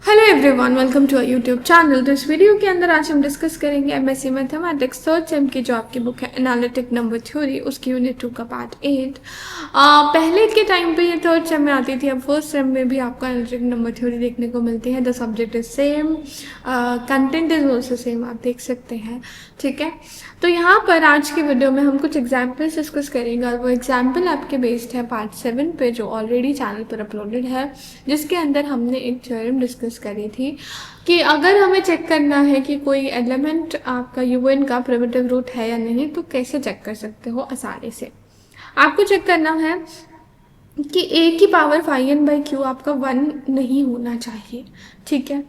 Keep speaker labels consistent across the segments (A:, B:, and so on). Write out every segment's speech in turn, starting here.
A: Hello everyone, welcome to our YouTube channel. तो इस video के अंदर आज हम डिस्कस करेंगे एमएससी मैथमेटिक्स थर्ड सेम की जो आपकी बुक है एनालिटिक नंबर थ्योरी, उसकी यूनिट 2 का पार्ट 8। पहले के टाइम पे ये थर्ड सेम में आती थी, अब फर्स्ट सेम में भी आपको एनालिटिक नंबर थ्योरी देखने को मिलती है। The subject is same, content is also same, आप देख सकते हैं। ठीक है, तो यहाँ पर आज की वीडियो में हम कुछ एग्जाम्पल्स डिस्कस करेंगे और वो एग्जाम्पल आपके बेस्ड है पार्ट 7 पे, जो ऑलरेडी चैनल पर अपलोडेड है, जिसके अंदर हमने एक थ्योरम डिस्कस करी थी कि अगर हमें चेक करना है कि कोई एलिमेंट आपका यूएन का प्रिमिटिव रूट है या नहीं, तो कैसे चेक कर सकते हो आसानी से। आपको चेक करना है कि ए की power phi n by q आपका 1 नहीं होना चाहिए। ठीक है,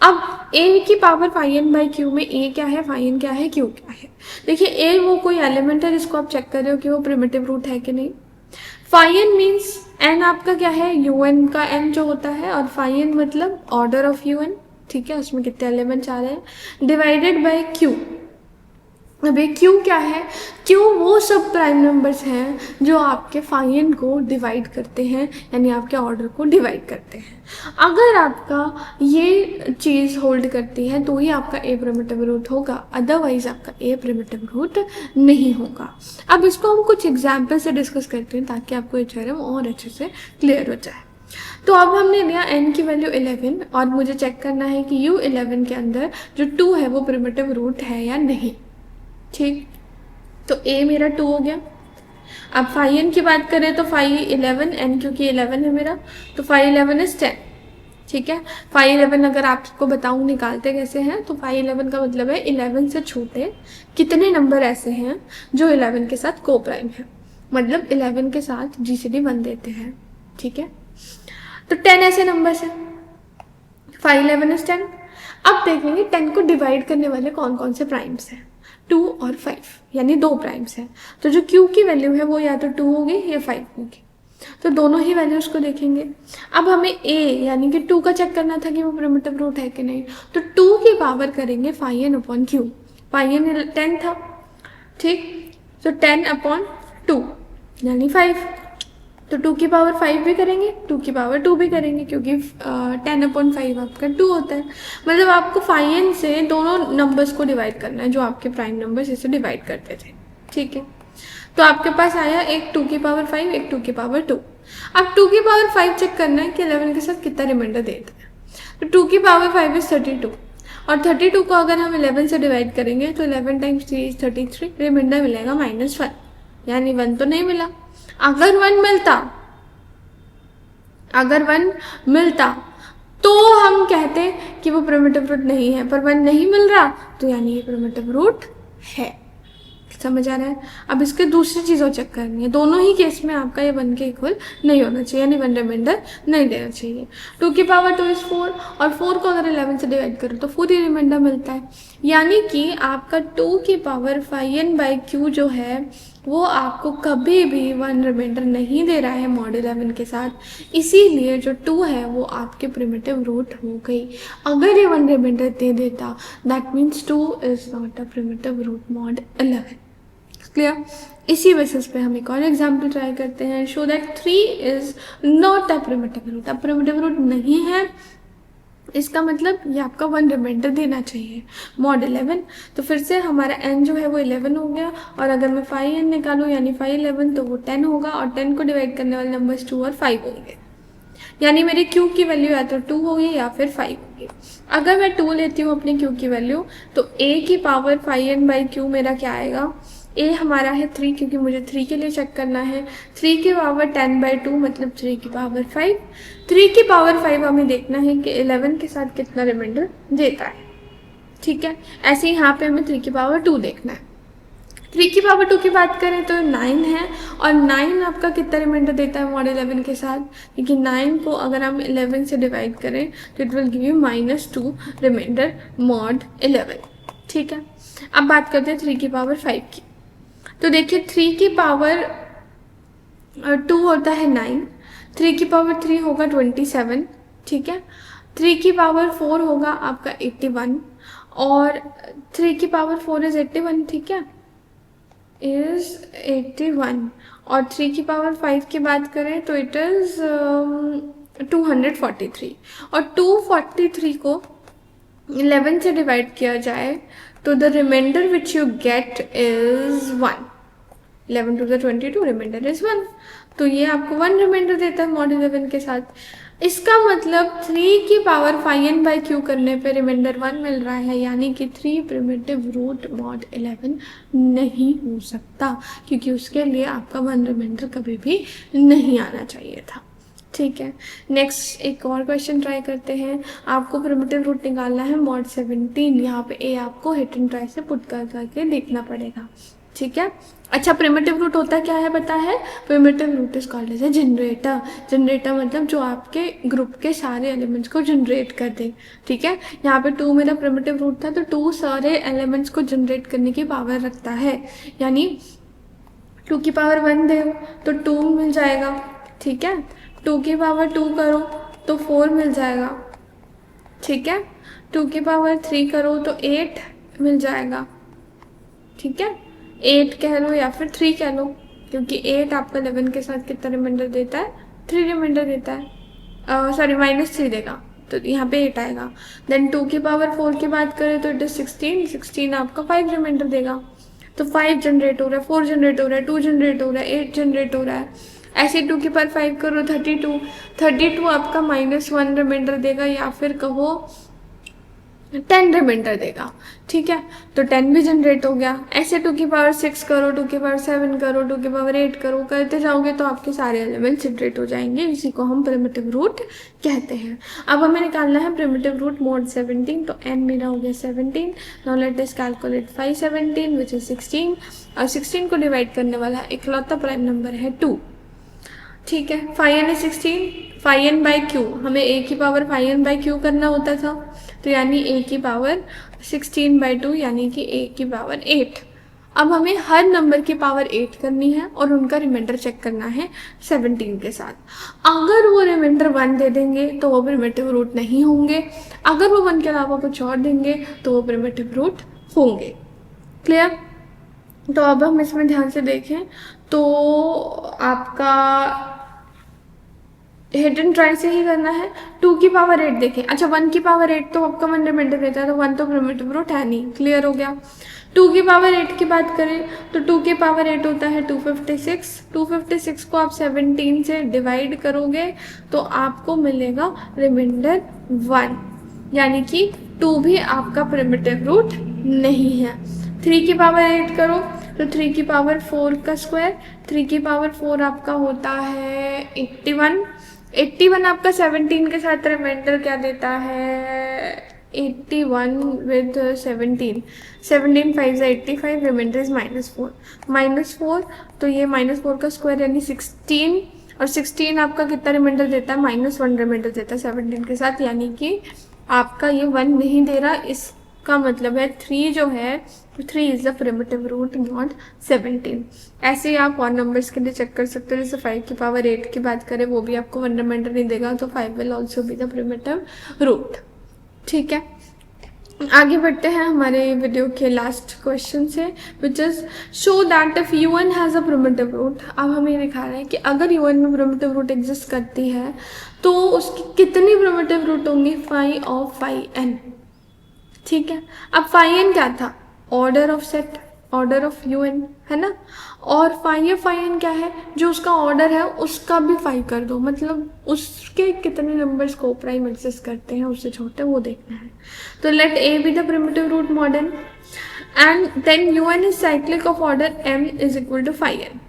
A: अब ए की power phi n by q में ए क्या है, फाई एन क्या है, क्यू क्या है। देखिए, ए वो कोई एलिमेंट है जिसको आप चेक कर रहे हो कि वो प्रिमिटिव रूट है कि नहीं। फाई एन मीन्स एन आपका क्या है, यू एन का एन जो होता है, और फाई एन मतलब ऑर्डर ऑफ यू एन। ठीक है, उसमें कितने एलिमेंट्स आ रहे हैं, डिवाइडेड बाय क्यू। अभी क्यू क्या है, क्यू वो सब प्राइम नंबर्स हैं जो आपके फाई एन को डिवाइड करते हैं, यानी आपके ऑर्डर को डिवाइड करते हैं। अगर आपका ये चीज़ होल्ड करती है तो ही आपका ए प्रिमिटिव रूट होगा, अदरवाइज आपका ए प्रिमिटिव रूट नहीं होगा। अब इसको हम कुछ एग्जाम्पल से डिस्कस करते हैं ताकि आपको ये थ्योरम और अच्छे से क्लियर हो जाए। तो अब हमने लिया n की वैल्यू 11 और मुझे चेक करना है कि u11 के अंदर जो 2 है वो प्रिमिटिव रूट है या नहीं। ठीक, तो a मेरा 2 हो गया। अब फाई एन की बात करें तो फाई 11 n क्योंकि 11 है मेरा, तो फाई 11 इज 10। ठीक है, फाई 11 अगर आपको बताऊं निकालते कैसे हैं, तो फाई 11 का मतलब है 11 से छोटे कितने नंबर ऐसे हैं जो 11 के साथ को प्राइम है, मतलब 11 के साथ जीसीडी 1 देते हैं। ठीक है, तो 10 ऐसे नंबर्स हैं, फाई 11 इज 10। अब देखेंगे 10 को डिवाइड करने वाले कौन कौन से प्राइम्स हैं, 2 और 5, यानी 2 प्राइम्स हैं। तो जो Q की वैल्यू है वो या तो 2 होगी या 5 होगी, तो दोनों ही वैल्यूज को देखेंगे। अब हमें A यानी कि 2 का चेक करना था कि वो प्रिमिटिव रूट है कि नहीं, तो 2 की पावर करेंगे phi n upon q. Phi n 10 था, ठीक, तो 10 अपॉन 2 यानी 5। तो 2 की पावर 5 भी करेंगे, 2 की पावर 2 भी करेंगे, क्योंकि 10 अपॉन 5 आपका 2 होता है। मतलब आपको फाई एन से दोनों नंबर्स को डिवाइड करना है जो आपके प्राइम नंबर्स इसे डिवाइड करते थे। ठीक है, तो आपके पास आया एक 2 की पावर 5, एक 2 की पावर 2। अब 2 की पावर 5 चेक करना है कि 11 के साथ कितना रिमाइंडर देता है। तो 2 की पावर 5 इज 32, और 32 को अगर हम 11 से डिवाइड करेंगे तो 11 टाइम्स 3 इज 33, रिमाइंडर मिलेगा -1, यानी 1 तो नहीं मिला। अगर 1 मिलता तो हम कहते कि वो प्रिमिटिव रूट नहीं है, पर 1 नहीं मिल रहा तो यानी ये प्रिमिटिव रूट है। समझ आ रहा है। अब इसके दूसरी चीज़ों चेक करनी है, दोनों ही केस में आपका ये 1 के इक्वल नहीं होना चाहिए, यानी 1 रिमाइंडर नहीं देना चाहिए। 2 की पावर 2 इज 4, और 4 को अगर 11 से डिवाइड करो तो 4 ही रिमाइंडर मिलता है, यानी कि आपका 2 की power phi n by q जो है वो आपको कभी भी 1 रिमाइंडर नहीं दे रहा है मॉड 11 के साथ, इसीलिए जो 2 है वो आपके प्रिमिटिव रूट हो गई। अगर ये 1 रिमाइंडर दे देता, that means 2 is not a primitive root mod 11। Clear. इसी बेसिस पे हम एक और एग्जाम्पल ट्राई करते हैं। Show that 3 is not a primitive root. अब प्रिमिटिव रूट नहीं है, इसका मतलब ये आपका 1 रिमाइंडर देना चाहिए मॉड 11। तो फिर से हमारा n जो है वो 11 हो गया, और अगर मैं फाई n निकालूँ यानी फाई 11 तो वो 10 होगा, और 10 को डिवाइड करने वाले नंबर्स 2 और 5 होंगे, यानी मेरी q की वैल्यू या तो 2 होगी या फिर 5 होगी। अगर मैं 2 लेती हूँ अपनी q की वैल्यू, तो a की power phi n by q मेरा क्या आएगा, a हमारा है 3, क्योंकि मुझे 3 के लिए चेक करना है। 3 की पावर 10 बाई 2 मतलब 3 की पावर 5। 3 की पावर 5 हमें देखना है कि 11 के साथ कितना रिमाइंडर देता है। ठीक है, ऐसे ही यहाँ पे हमें 3 की पावर 2 देखना है। 3 की पावर 2 की बात करें तो 9 है, और 9 आपका कितना रिमाइंडर देता है मॉड 11 के साथ, क्योंकि 9 को अगर हम 11 से डिवाइड करें तो it will give you -2 remainder mod 11। ठीक है, अब बात करते हैं 3 की पावर 5 की। तो देखिए 3 की पावर 2 होता है 9, 3 की पावर 3 होगा 27। ठीक है, 3 की पावर 4 होगा आपका 81, और 3 की पावर 4 इज 81। ठीक है, इज 81, और 3 की पावर 5 की बात करें तो इट इज़ 243, और 243 को 11 से डिवाइड किया जाए तो the remainder which you get is 1। 11 to the 22, remainder is 1। तो ये आपको 1 रिमाइंडर देता है मॉड 11 के साथ। इसका मतलब 3 की पावर n बाई क्यू करने पे रिमाइंडर 1 मिल रहा है, यानी कि 3 प्रिमिटिव रूट मॉड 11 नहीं हो सकता, क्योंकि उसके लिए आपका 1 रिमाइंडर कभी भी नहीं आना चाहिए था। ठीक है, नेक्स्ट एक और क्वेश्चन ट्राई करते हैं। आपको प्रिमिटिव रूट निकालना है मॉड 17। यहाँ पे ए आपको हिट एंड ट्राई से पुट कर करके देखना पड़ेगा। ठीक है, अच्छा प्रिमिटिव रूट होता क्या है पता है? Primitive root is called as a generator. Generator मतलब जो आपके ग्रुप के सारे एलिमेंट्स को जनरेट कर दे। ठीक है, यहाँ पे 2 मेरा प्रिमिटिव रूट था, तो 2 सारे एलिमेंट्स को जनरेट करने की पावर रखता है, यानी 2 की पावर 1 दे तो 2 मिल जाएगा। ठीक है, 2 की पावर 2 करो तो 4 मिल जाएगा। ठीक है, 2 की पावर 3 करो तो 8 मिल जाएगा। ठीक है, 8 कह लो या फिर 3 कह लो, क्योंकि 8 आपका 11 के साथ कितना रिमाइंडर देता है? 3 रिमाइंडर देता है, सॉरी -3 देगा, तो यहाँ पे 8 आएगा। देन 2 की पावर 4 की बात करें तो इट इज 16। 16 आपका 5 रिमाइंडर देगा, तो 5 जनरेट हो रहा है, 4 जनरेट हो रहा है, 2 जनरेट हो रहा है, 8 जनरेट हो रहा है। ऐसे 2 की पावर 5 करो 32। 32 आपका -1 रिमाइंडर देगा, या फिर कहो 10 रिमाइंडर देगा। ठीक है, तो 10 भी जनरेट हो गया। ऐसे 2 की पावर 6 करो, 2 की पावर 7 करो, 2 की पावर 8 करो, करते जाओगे तो आपके सारे एलिमेंट जनरेट हो जाएंगे। इसी को हम प्रिमिटिव रूट कहते हैं। अब हमें निकालना है प्रिमिटिव रूट मॉड 17, तो n मेरा हो गया 17। Now let us calculate 5 17 which is 16, और 16 को डिवाइड करने वाला इकलौता प्राइम नंबर है 2। ठीक है, 5n is 16, 5n by Q, हमें a की पावर 5n बाई क्यू करना होता था, तो यानी a की पावर 16/2 यानी कि a की पावर 8। अब हमें हर नंबर की पावर 8 करनी है और उनका रिमाइंडर चेक करना है 17 के साथ। अगर वो रिमाइंडर 1 दे देंगे तो वो प्रिमिटिव रूट नहीं होंगे, अगर वो 1 के अलावा कुछ और देंगे तो वो प्रिमिटिव रूट होंगे। क्लियर? तो अब हम इसमें ध्यान से देखें तो आपका हिट एंड ट्राई से ही करना है। 2 की पावर 8 देखें, अच्छा 1 की पावर 8 तो आपका 1 रिमाइंडर देता है, तो 1 तो प्रिमिटिव रूट है नहीं। क्लियर हो गया? 2 की पावर 8 की बात करें तो 2 की पावर 8 होता है 256। 256 को आप 17 से डिवाइड करोगे तो आपको मिलेगा रिमाइंडर 1, यानी कि 2 भी आपका प्रिमिटिव रूट नहीं है। 3 की पावर 8 करो तो 3 की पावर 4 का स्क्वायर, 3 की पावर 4 आपका होता है 81। 81 आपका 17 के साथ रिमाइंडर क्या देता है? 81 विद 17, 17 5 85, रिमाइंडर इज -4। -4 तो ये -4 का स्क्वायर यानी 16, और 16 आपका कितना रिमाइंडर देता है? -1 रिमाइंडर देता है 17 के साथ, यानी कि आपका ये 1 नहीं दे रहा। इसका मतलब है 3 जो है 3 is the primitive root mod 17। ऐसे ही आप और नंबर्स के लिए चेक कर सकते हो, जैसे 5 की पावर 8 की बात करें वो भी आपको 1 रिमाइंडर नहीं देगा, तो 5 will also be the primitive root. ठीक है, आगे बढ़ते हैं हमारे वीडियो के लास्ट क्वेश्चन से, which is show that if un has a primitive root. अब हमें दिखा रहा है कि अगर un में प्रिमिटिव रूट एग्जिस्ट करती है तो उसकी कितनी प्रिमिटिव रूट होंगी? phi of n। ठीक है, अब n क्या था? Order of set, order of un है ना, और n क्या है? जो उसका ऑर्डर है उसका भी फाई कर दो, मतलब उसके कितने नंबर्स को प्राइम एग्जिस्ट करते हैं उससे छोटे, वो देखना है। तो let a be the primitive root modern and then un is cyclic of order m is equal to n।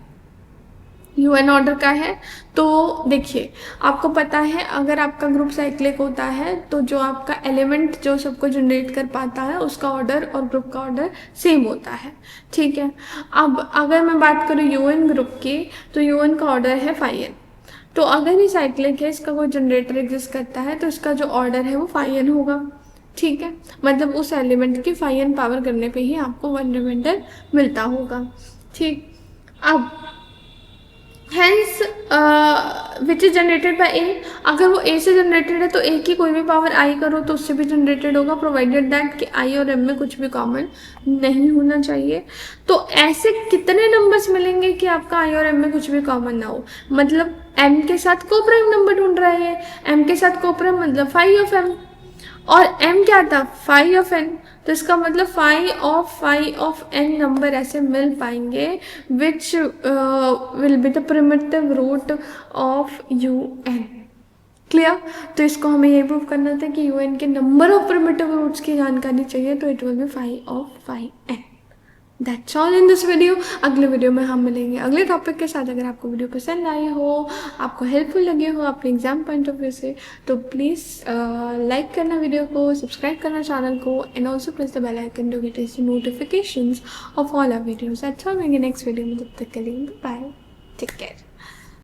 A: un order का है, तो देखिए आपको पता है अगर आपका ग्रुप साइक्लिक होता है तो जो आपका एलिमेंट जो सबको जनरेट कर पाता है उसका ऑर्डर और ग्रुप का ऑर्डर सेम होता है। ठीक है, अब अगर मैं बात करूँ un ग्रुप की तो un का ऑर्डर है n। तो अगर ये साइक्लिक है, इसका कोई जनरेटर एग्जिस्ट करता है तो इसका जो ऑर्डर है वो n होगा। ठीक है, मतलब उस एलिमेंट की n पावर करने पे ही आपको 1 रिमाइंडर मिलता होगा। ठीक, अब hence which is generated by A, अगर वो ए से जनरेटेड है तो ए की कोई भी पावर आई करो तो उससे भी जनरेटेड होगा, प्रोवाइडेड दैट कि आई और एम में कुछ भी कॉमन नहीं होना चाहिए। तो ऐसे कितने नंबर्स मिलेंगे कि आपका आई और एम में कुछ भी कॉमन ना हो? मतलब एम के साथ को प्राइम नंबर ढूंढ रहे हैं, एम के साथ को प्राइम मतलब फाइव ऑफ एम, और m क्या था फाइव ऑफ n, तो इसका मतलब फाइव ऑफ n नंबर ऐसे मिल पाएंगे which will be the primitive root of un। Clear? तो इसको हमें ये प्रूव करना था कि un के नंबर ऑफ प्रिमिटिव रूट्स की जानकारी चाहिए, तो it will be five of five n। That's all in this video. अगले वीडियो में हम मिलेंगे अगले टॉपिक के साथ। अगर आपको वीडियो पसंद आई हो, आपको हेल्पफुल लगे हो अपने एग्जाम पॉइंट ऑफ व्यू से, तो प्लीज़ लाइक करना वीडियो को, सब्सक्राइब करना चैनल को, and also press the bell icon to get notifications of all our videos. That's all. मिलेंगे नेक्स्ट वीडियो में, तब तक के लिए बाय, टेक केयर।